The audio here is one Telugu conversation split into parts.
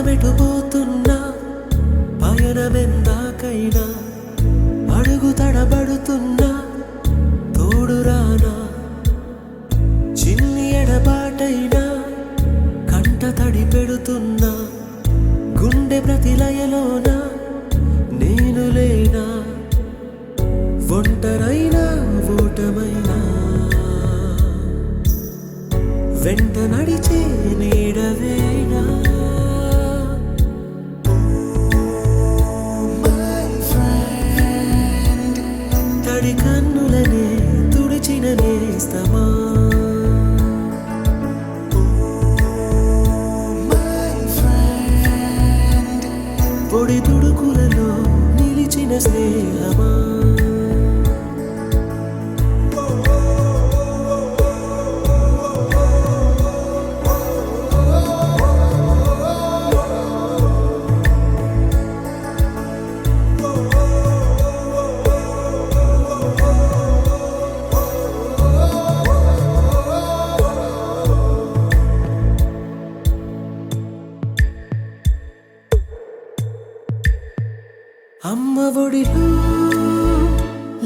ప్రాణమెటుపోతున్నా పయనమెందాకైనా అడుగు తడబడుతున్నా తోడురానా చిన్ని ఎడబాటైనా కంట తడి పెడుతున్నా గుండె ప్రతిలయలోన నేను లేనా ఒంటరైనా ఓటమైనా వెంట నడిచే నీడవేనా తడి కన్నులనే తుడిచిన నేస్తమా పొడి తుడుకులలో నిలిచిన స్నేహమా అమ్మ ఒడిలో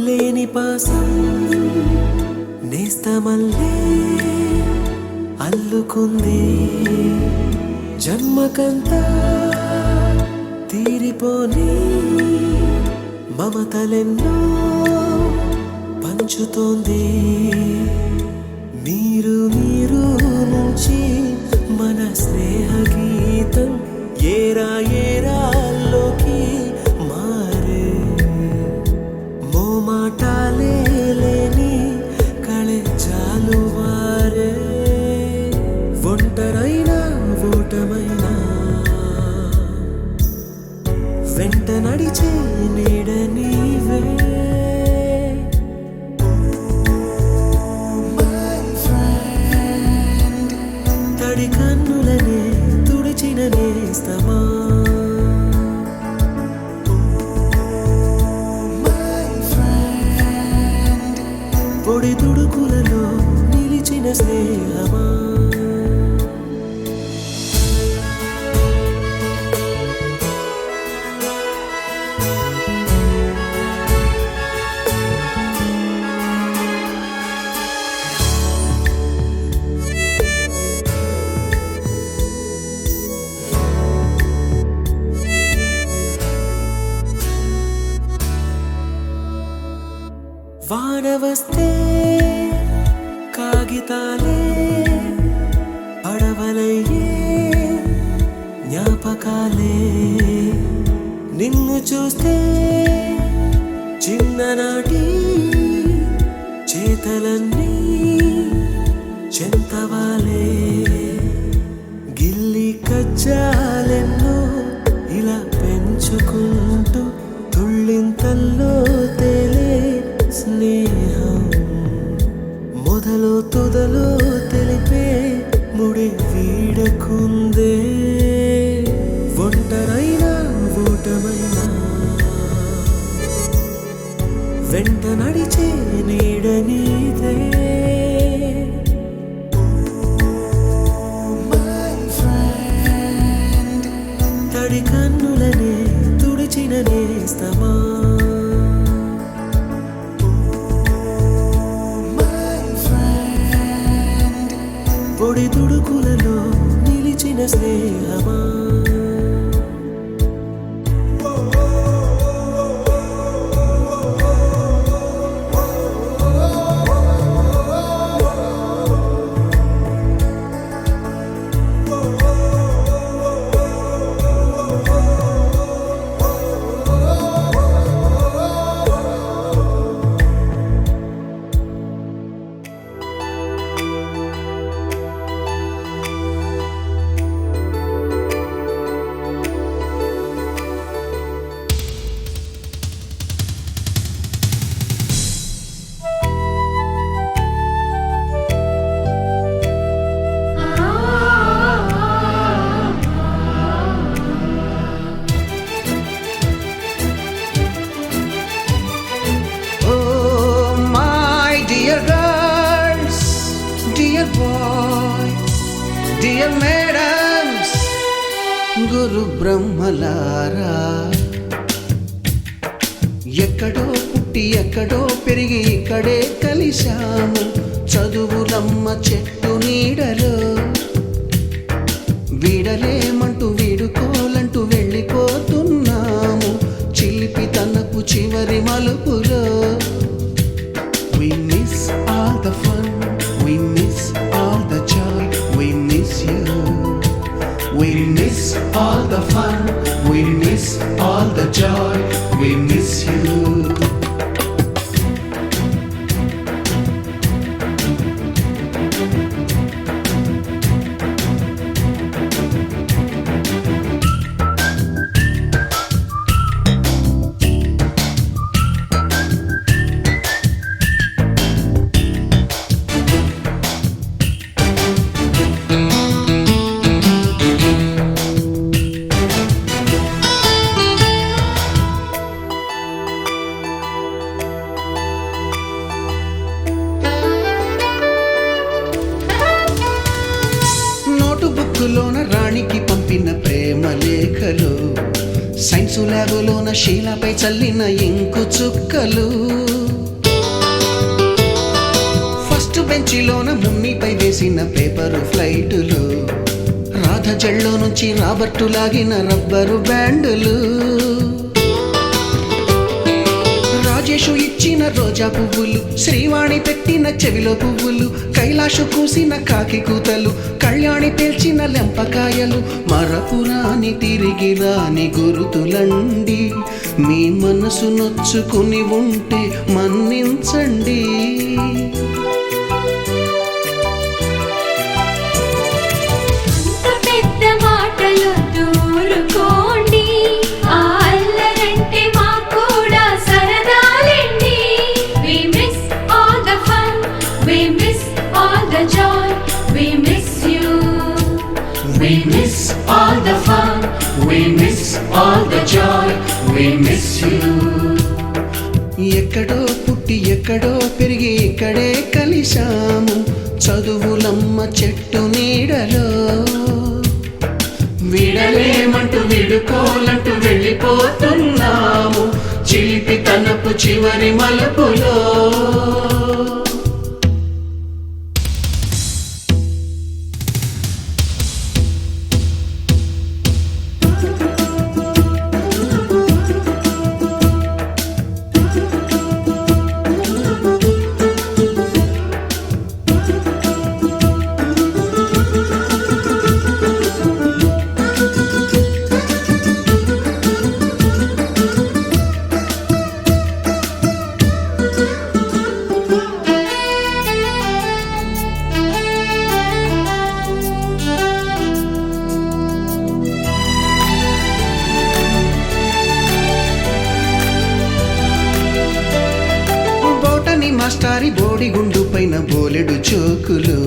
లేని పాసం నేస్తమల్లే అల్లుకుంది జన్మకంతా తీరిపోని మమతలెన్నో పంచుతోంది మీరు మీరు నుంచి మన స్నేహ గీతం ఏరా ఏరాల్లోకి మారే మోమాటాలే లేని కళే చాలు వారే ఒంటరైనా ఓటమైనా వెంట నడిచే నీడ నీవే తడి కన్నులనే తుడిచిన నేస్తమా పొడి తుడుకులలో నిలిచిన స్నేహమా వాన వస్తే కాగితాలే పడవలయ్యే జ్ఞాపకాలే నిన్ను చూస్తే చిన్ననాటి చేతలన్నీ చెంతవాలే గిల్లి కజ్జాలెన్నో ఇలా పెంచుకుంటూ తుళ్ళింతల్లో తేలే స్నేహం మొదలు తుదలో తెలిపే ముడి వీడకుందే ఒంటరైనా ఓటమైనా వెంట నడిచే నీడ నీదే తడి కన్నులనే తుడిచిన నేస్తమా పొడి తుడుకులలో నిలిచిన స్నేహమా గురు బ్రహ్మలారా, ఎక్కడో పుట్టి ఎక్కడో పెరిగి ఇక్కడే కలిశాము. చదువులమ్మ చెట్టు నీడలో వీడలేమంటూ వీడుకోలంటూ వెళ్ళిపోతున్నాము. చిలిపి తనపు చివరి మలుపులో We miss all the fun, we miss all the joy, we miss you. We miss all the fun, we miss all the joy, we miss you. బుక్కులోన రాణికి పంపిన ప్రేమ లేఖలు, సైన్సు ల్యాబులోన శీలపై చల్లిన ఇంకు చుక్కలు, ఫస్ట్ బెంచిలోన మున్నిపై వేసిన పేపరు ఫ్లైటులు, రాధ జల్లో నుంచి రాబర్టు లాగిన రబ్బరు బ్యాండులు, రాజేషు ఇచ్చిన రోజా పువ్వులు, శ్రీవాణి పెట్టిన చెవిలో పువ్వులు, కైలాషు కూసిన కాకి కూతలు, కళ్యాణి పేల్చిన లెంపకాయలు, మరపురాని తిరిగి రాని గురుతులండి. మీ మనసు నొచ్చుకుని ఉంటే మన్నించండి. We miss all the fun, we miss all the joy, we miss you. ఎక్కడో పుట్టి ఎక్కడో పెరిగి ఇక్కడే కలిశాము. చదువులమ్మ చెట్టు నీడలో వీడలేమంటూ వీడుకోలంటూ వెళ్ళిపోతున్నాము. చిలిపి తనపు చివరి మలుపులో మాస్టారి బోడిగుండు పైన బోలెడు చోకులు,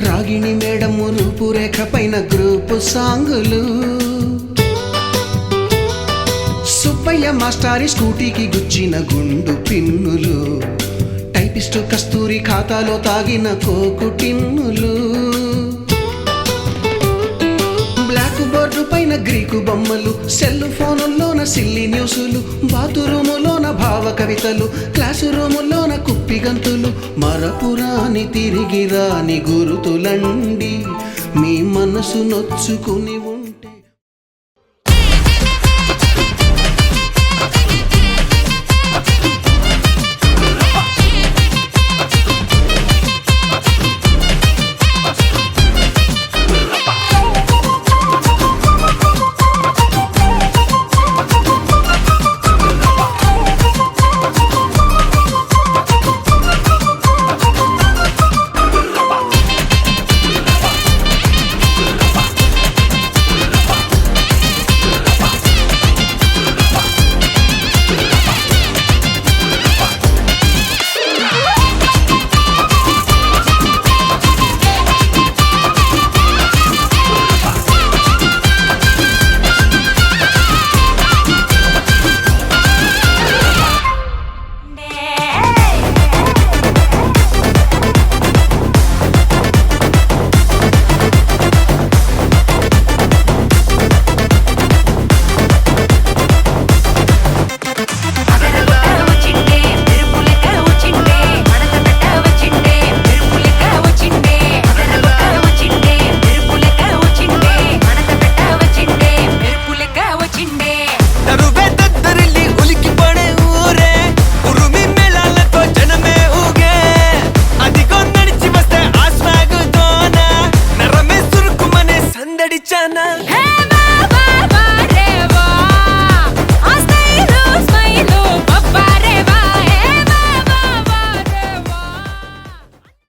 రాగిణి మేడము రూపురేఖ పైన గ్రూపు సాంగులు, సుబ్బయ్య మాస్టారి స్కూటీకి గుచ్చిన గుండు పిన్నులు, టైపిస్టు కస్తూరి ఖాతాలో తాగిన కోకు టిన్నులు, బ్లాక్ బోర్డు పైన గ్రీకు బొమ్మలు, సెల్ ఫోనుల్లోన సిల్లి న్యూసులు, బాతురూములోన భావ కవితలు, క్లాసు రూములోన కుప్పి గంతులు, మరపురాని తిరిగి రాని గురుతులండి. మీ మనసు నొచ్చుకుని